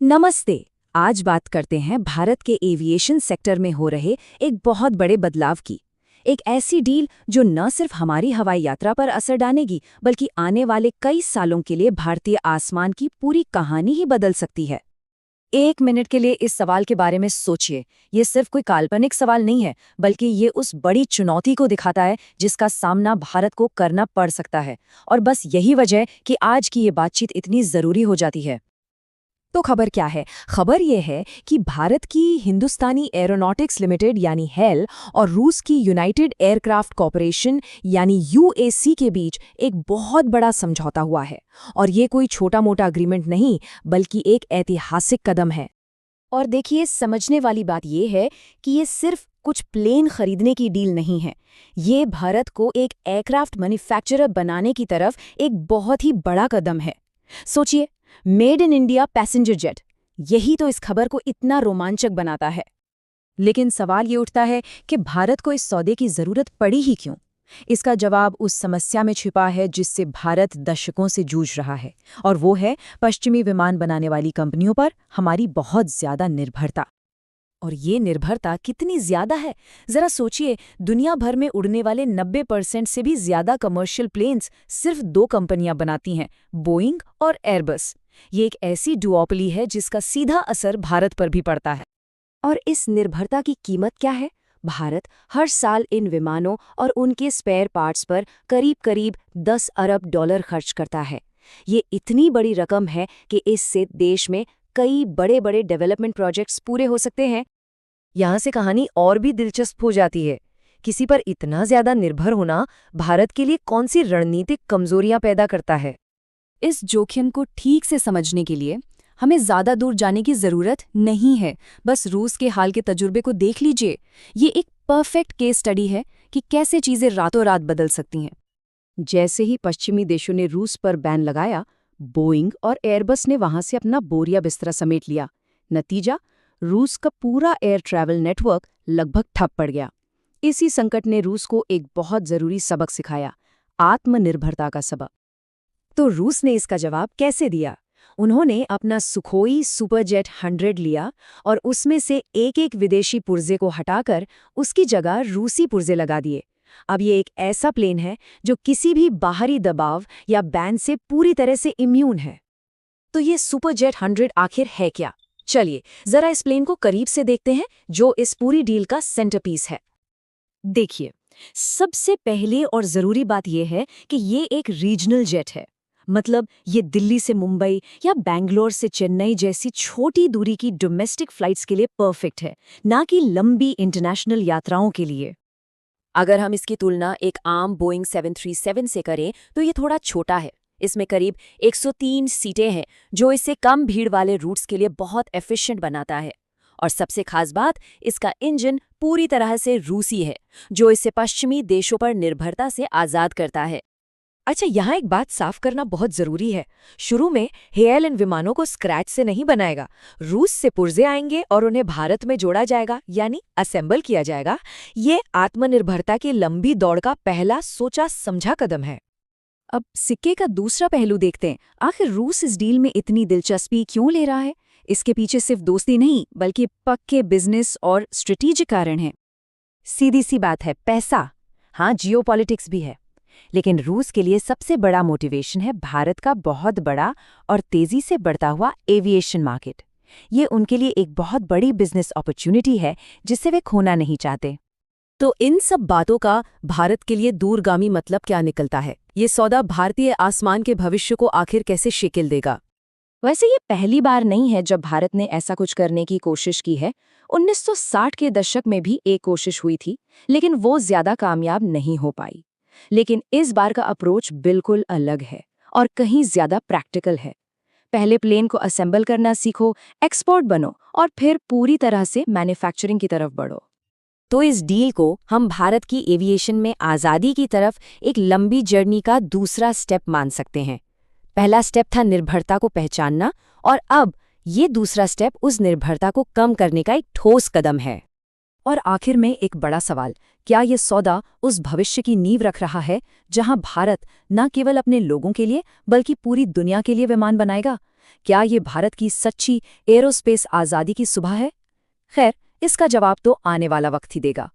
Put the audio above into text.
नमस्ते। आज बात करते हैं भारत के एविएशन सेक्टर में हो रहे एक बहुत बड़े बदलाव की। एक ऐसी डील जो न सिर्फ हमारी हवाई यात्रा पर असर डालेगी बल्कि आने वाले कई सालों के लिए भारतीय आसमान की पूरी कहानी ही बदल सकती है। एक मिनट के लिए इस सवाल के बारे में सोचिए। ये सिर्फ कोई काल्पनिक सवाल नहीं है, बल्कि ये उस बड़ी चुनौती को दिखाता है जिसका सामना भारत को करना पड़ सकता है। और बस यही वजह कि आज की ये बातचीत इतनी ज़रूरी हो जाती है। तो खबर क्या है? खबर ये है कि भारत की हिंदुस्तानी एरोनॉटिक्स लिमिटेड यानी हेल और रूस की यूनाइटेड एयरक्राफ्ट कॉरपोरेशन यानी यूएसी के बीच एक बहुत बड़ा समझौता हुआ है। और ये कोई छोटा-मोटा अग्रीमेंट नहीं, बल्कि एक ऐतिहासिक कदम है। और देखिए, समझने वाली बात ये है कि ये सिर्फ कुछ प्लेन खरीदने की डील नहीं है। ये भारत को एक एयरक्राफ्ट मैन्युफैक्चरर बनाने की तरफ एक बहुत ही बड़ा कदम है। सोचिए, made in India passenger jet, यही तो इस खबर को इतना रोमांचक बनाता है। लेकिन सवाल ये उठता है कि भारत को इस सौदे की जरूरत पड़ी ही क्यों? इसका जवाब उस समस्या में छिपा है जिससे भारत दशकों से जूझ रहा है, और वो है पश्चिमी विमान बनाने वाली कंपनियों पर हमारी बहुत ज्यादा निर्भरता। और ये निर्भरता कितनी ज्यादा है, जरा सोचिए। दुनिया भर में उड़ने वाले 90% से भी ज्यादा कमर्शियल प्लेन्स सिर्फ दो कंपनियां बनाती हैं, बोइंग और एयरबस। ये एक ऐसी डुओपली है जिसका सीधा असर भारत पर भी पड़ता है। और इस निर्भरता की कीमत क्या है? भारत हर साल इन विमानों और उनके स्पेयर पार्ट्स पर करीब-करीब 10 अरब डॉलर खर्च करता है। ये इतनी बड़ी रकम है कि इससे देश में कई बड़े-बड़े डेवलपमेंट प्रोजेक्ट्स पूरे हो सकते हैं। यहाँ से कहानी और भी दिलचस्प हो जाती है। किसी पर इतना ज्यादा निर्भर होना भारत के लिए कौन सी रणनीतिक कमजोरियां पैदा करता है? इस जोखिम को ठीक से समझने के लिए हमें ज्यादा दूर जाने की जरूरत नहीं है। बस रूस के हाल के तजुर्बे को देख लीजिए। ये एक परफेक्ट केस स्टडी है कि कैसे चीजें रातों रात बदल सकती हैं। जैसे ही पश्चिमी देशों ने रूस पर बैन लगाया, बोइंग और एयरबस ने वहां से अपना बोरिया बिस्तरा समेट लिया। नतीजा, रूस का पूरा एयर ट्रैवल नेटवर्क लगभग ठप पड़ गया। इसी संकट ने रूस को एक बहुत जरूरी सबक सिखाया, आत्मनिर्भरता का सबक। तो रूस ने इसका जवाब कैसे दिया? उन्होंने अपना सुखोई सुपरजेट 100 लिया और उसमें से एक-एक विदेशी पुर्जे को हटाकर उसकी जगह रूसी पुर्जे लगा दिए। अब ये एक ऐसा प्लेन है जो किसी भी बाहरी दबाव या बैन से पूरी तरह से इम्यून है। तो ये सुपरजेट 100 आखिर है क्या? चलिए जरा इस प्लेन को करीब से देखते हैं, जो इस पूरी डील का सेंटरपीस है। देखिए, सबसे पहले और जरूरी बात यह है कि ये एक रीजनल जेट है। मतलब ये दिल्ली से मुंबई या बैंगलोर से चेन्नई जैसी छोटी दूरी की डोमेस्टिक फ्लाइट्स के लिए परफेक्ट है, ना कि लंबी इंटरनेशनल यात्राओं के लिए। अगर हम इसकी तुलना एक आम बोइंग 737 से करें तो ये थोड़ा छोटा है। इसमें करीब 103 सीटें हैं, जो इसे कम भीड़ वाले रूट्स के लिए बहुत एफिशिएंट बनाता है। और सबसे खास बात, इसका इंजन पूरी तरह से रूसी है, जो इसे पश्चिमी देशों पर निर्भरता से आज़ाद करता है। अच्छा, यहाँ एक बात साफ करना बहुत जरूरी है। शुरू में हेल इन विमानों को स्क्रैच से नहीं बनाएगा। रूस से पुर्जे आएंगे और उन्हें भारत में जोड़ा जाएगा, यानी असेंबल किया जाएगा। ये आत्मनिर्भरता की लंबी दौड़ का पहला सोचा समझा कदम है। अब सिक्के का दूसरा पहलू देखते हैं। आखिर रूस इस डील में इतनी दिलचस्पी क्यों ले रहा है? इसके पीछे सिर्फ दोस्ती नहीं, बल्कि पक्के बिजनेस और स्ट्रेटेजिक कारण है। सीधी सी बात है, पैसा। हाँ, जियोपॉलिटिक्स भी है। लेकिन रूस के लिए सबसे बड़ा मोटिवेशन है भारत का बहुत बड़ा और तेजी से बढ़ता हुआ एविएशन मार्केट। ये उनके लिए एक बहुत बड़ी बिजनेस अपॉर्चुनिटी है जिसे वे खोना नहीं चाहते। तो इन सब बातों का भारत के लिए दूरगामी मतलब क्या निकलता है? ये सौदा भारतीय आसमान के भविष्य को आखिर कैसे शिकिल देगा? वैसे ये पहली बार नहीं है जब भारत ने ऐसा कुछ करने की कोशिश की है। 1960 के दशक में भी एक कोशिश हुई थी, लेकिन वो ज्यादा कामयाब नहीं हो पाई। लेकिन इस बार का अप्रोच बिल्कुल अलग है और कहीं ज्यादा प्रैक्टिकल है। पहले प्लेन को असेंबल करना सीखो, एक्सपर्ट बनो और फिर पूरी तरह से मैन्युफैक्चरिंग की तरफ बढ़ो। तो इस डील को हम भारत की एविएशन में आज़ादी की तरफ एक लंबी जर्नी का दूसरा स्टेप मान सकते हैं। पहला स्टेप था निर्भरता को पहचानना, और अब ये दूसरा स्टेप उस निर्भरता को कम करने का एक ठोस कदम है। और आखिर में एक बड़ा सवाल, क्या ये सौदा उस भविष्य की नींव रख रहा है जहां भारत न केवल अपने लोगों के लिए बल्कि पूरी दुनिया के लिए विमान बनाएगा? क्या ये भारत की सच्ची एरोस्पेस आज़ादी की सुबह है? खैर, इसका जवाब तो आने वाला वक्त ही देगा।